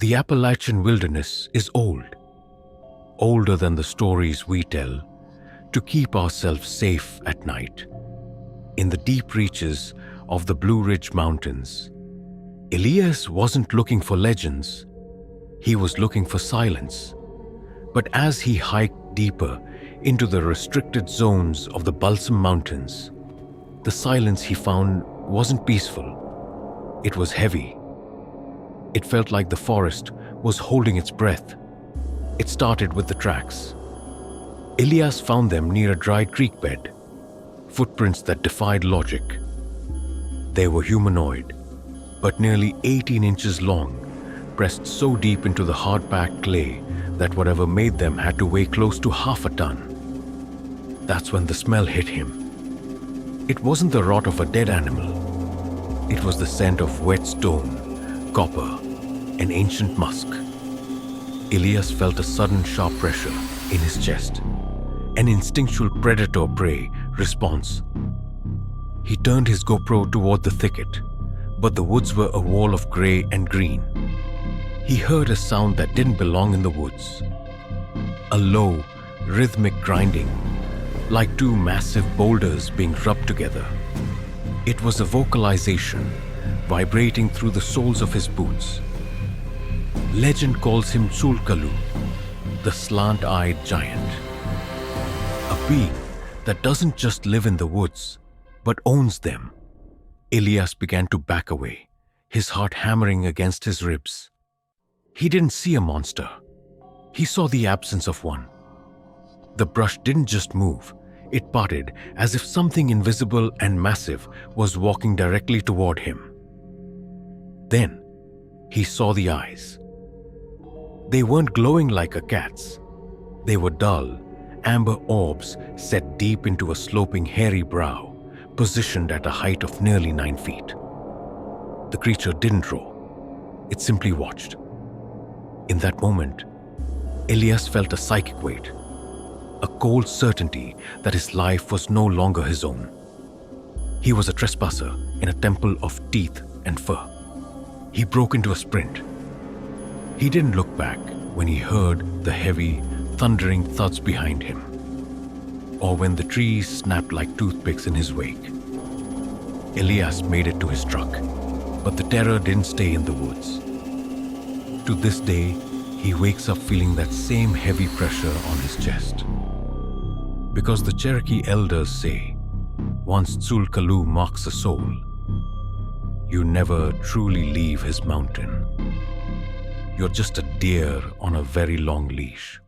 The Appalachian wilderness is old, older than the stories we tell, to keep ourselves safe at night. In the deep reaches of the Blue Ridge Mountains, Elias wasn't looking for legends, he was looking for silence. But as he hiked deeper into the restricted zones of the Balsam Mountains, the silence he found wasn't peaceful. It was heavy. It felt like the forest was holding its breath. It started with the tracks. Elias found them near a dry creek bed, footprints that defied logic. They were humanoid, but nearly 18 inches long, pressed so deep into the hard-packed clay that whatever made them had to weigh close to half a ton. That's when the smell hit him. It wasn't the rot of a dead animal. It was the scent of wet stone, copper, and ancient musk. Elias felt a sudden sharp pressure in his chest, an instinctual predator-prey response. He turned his GoPro toward the thicket, but the woods were a wall of gray and green. He heard a sound that didn't belong in the woods. A low, rhythmic grinding, like two massive boulders being rubbed together. It was a vocalization vibrating through the soles of his boots. Legend calls him Tsul Kalu, the Slant-Eyed Giant. A being that doesn't just live in the woods, but owns them. Elias began to back away, his heart hammering against his ribs. He didn't see a monster. He saw the absence of one. The brush didn't just move, it parted as if something invisible and massive was walking directly toward him. Then, he saw the eyes. They weren't glowing like a cat's. They were dull, amber orbs set deep into a sloping, hairy brow, positioned at a height of nearly 9 feet. The creature didn't roar. It simply watched. In that moment, Elias felt a psychic weight, a cold certainty that his life was no longer his own. He was a trespasser in a temple of teeth and fur. He broke into a sprint. He didn't look back when he heard the heavy, thundering thuds behind him, or when the trees snapped like toothpicks in his wake. Elias made it to his truck, but the terror didn't stay in the woods. To this day, he wakes up feeling that same heavy pressure on his chest. Because the Cherokee elders say, once Tsul Kalu marks a soul, you never truly leave his mountain. You're just a deer on a very long leash.